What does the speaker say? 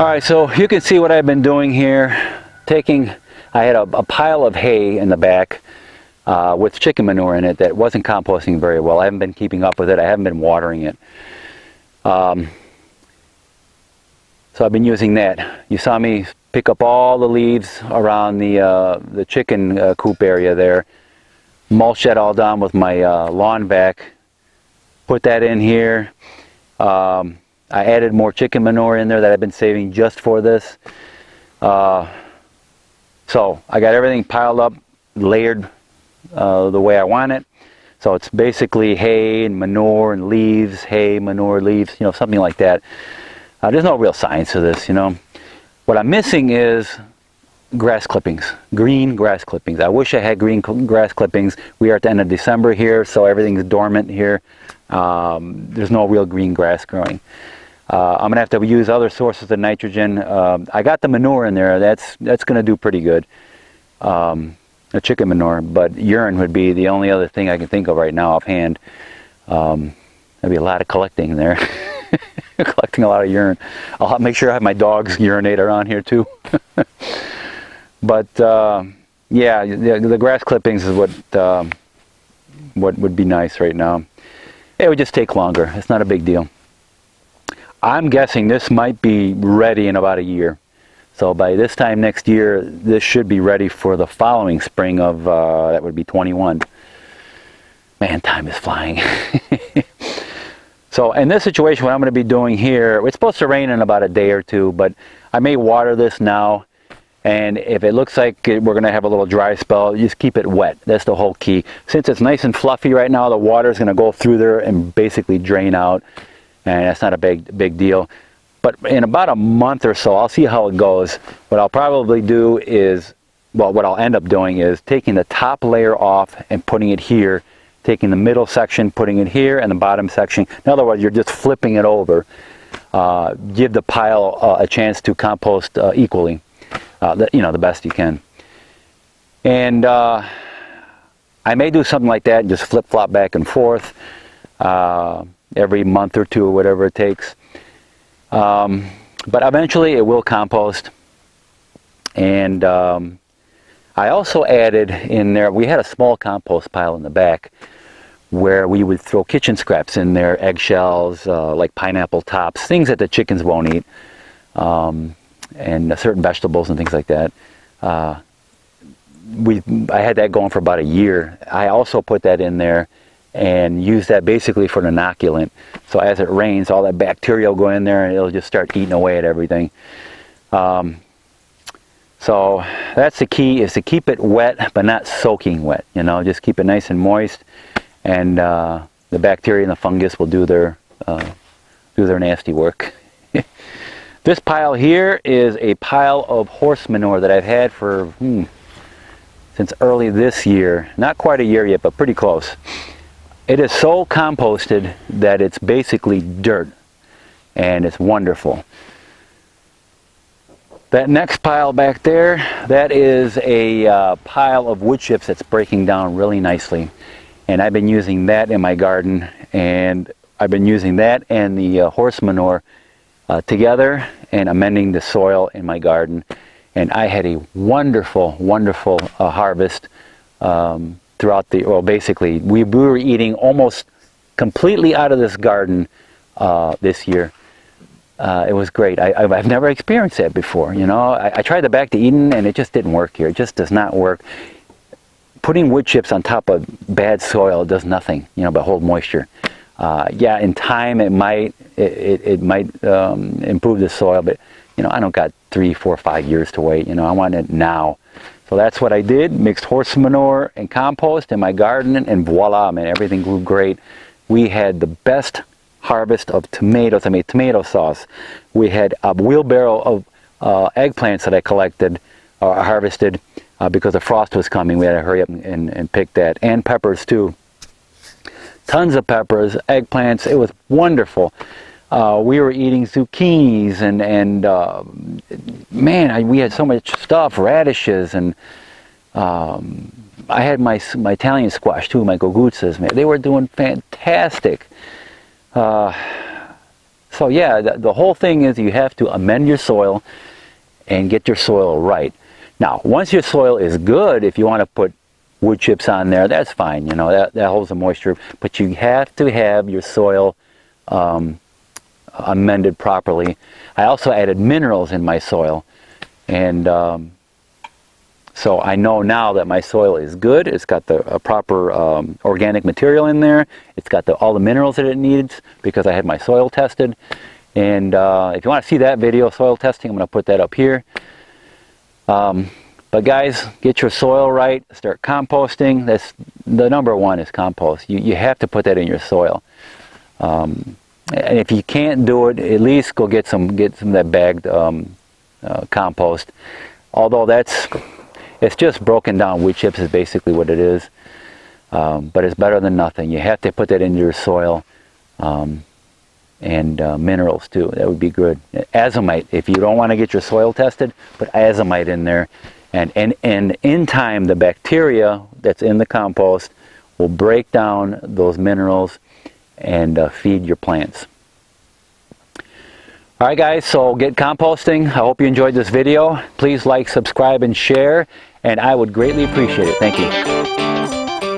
All right, so you can see what I've been doing here. I had a pile of hay in the back with chicken manure in it that wasn't composting very well. I haven't been keeping up with it. I haven't been watering it. So I've been using that. You saw me pick up all the leaves around the chicken coop area there, mulch that all down with my lawn vac, put that in here. I added more chicken manure in there that I've been saving just for this. So I got everything piled up, layered the way I want it. So it's basically hay and manure and leaves, hay, manure, leaves, you know, something like that. There's no real science to this, you know. What I'm missing is grass clippings, green grass clippings. I wish I had green grass clippings. We are at the end of December here, so everything's dormant here. There's no real green grass growing. I'm gonna have to use other sources of nitrogen. I got the manure in there. That's gonna do pretty good. The chicken manure, but urine would be the only other thing I can think of right now offhand. There'd be a lot of collecting there. Collecting a lot of urine. I'll make sure I have my dogs urinate around here too. But yeah, the grass clippings is what would be nice right now. It would just take longer. It's not a big deal. I'm guessing this might be ready in about a year. So by this time next year, this should be ready for the following spring of, that would be 21. Man, time is flying. So in this situation, what I'm going to be doing here, it's supposed to rain in about a day or two, but I may water this now. And if it looks like we're going to have a little dry spell, just keep it wet. That's the whole key. Since it's nice and fluffy right now, the water is going to go through there and basically drain out. And that's not a big deal. But in about a month or so, I'll see how it goes. What I'll probably do is, well, what I'll end up doing is taking the top layer off and putting it here, taking the middle section, putting it here, and the bottom section. In other words, you're just flipping it over. Give the pile a chance to compost equally, you know, the best you can. And I may do something like that and just flip-flop back and forth every month or two or whatever it takes. But eventually it will compost. And I also added in there, we had a small compost pile in the back where we would throw kitchen scraps in there, eggshells, like pineapple tops, things that the chickens won't eat, and certain vegetables and things like that. I had that going for about a year. I also put that in there and use that basically for an inoculant. So as it rains, all that bacteria will go in there and it'll just start eating away at everything. So that's the key, is to keep it wet but not soaking wet. You know, just keep it nice and moist, and the bacteria and the fungus will do their nasty work. This pile here is a pile of horse manure that I've had for since early this year. Not quite a year yet, but pretty close. It is so composted that it's basically dirt, and it's wonderful. That next pile back there, that is a pile of wood chips that's breaking down really nicely. And I've been using that in my garden, and I've been using that and the horse manure together and amending the soil in my garden. And I had a wonderful, wonderful harvest throughout the, well, basically, we were eating almost completely out of this garden this year. It was great. I've never experienced that before, you know. I tried the Back to Eden and it just didn't work here. It just does not work. Putting wood chips on top of bad soil does nothing, you know, but hold moisture. Yeah, in time it might improve the soil, but you know, I don't got 3, 4, 5 years to wait. You know, I want it now. So that's what I did. Mixed horse manure and compost in my garden, and voila, man, everything grew great. We had the best harvest of tomatoes. I made tomato sauce. We had a wheelbarrow of eggplants that I collected or harvested because the frost was coming. We had to hurry up and pick that, and peppers too. Tons of peppers, eggplants. It was wonderful. We were eating zucchinis and man, we had so much stuff, radishes, and I had my Italian squash too, my gogutzas, man. They were doing fantastic. So So yeah, the whole thing is you have to amend your soil and get your soil right. Now, once your soil is good, if you want to put wood chips on there, that's fine. You know, that holds the moisture. But you have to have your soil amended properly. I also added minerals in my soil, and so I know now that my soil is good. It's got the proper organic material in there. It's got all the minerals that it needs because I had my soil tested. And if you want to see that video, soil testing, I'm going to put that up here. But guys, get your soil right. Start composting. That's the number one, is compost. You have to put that in your soil. And if you can't do it, at least go get some of that bagged compost. Although it's just broken down wood chips is basically what it is. But it's better than nothing. You have to put that into your soil. And minerals too. That would be good. Azomite, if you don't want to get your soil tested, put azomite in there. And in time, the bacteria that's in the compost will break down those minerals and feed your plants. Alright guys, so get composting. I hope you enjoyed this video. Please like, subscribe, and share, and I would greatly appreciate it. Thank you.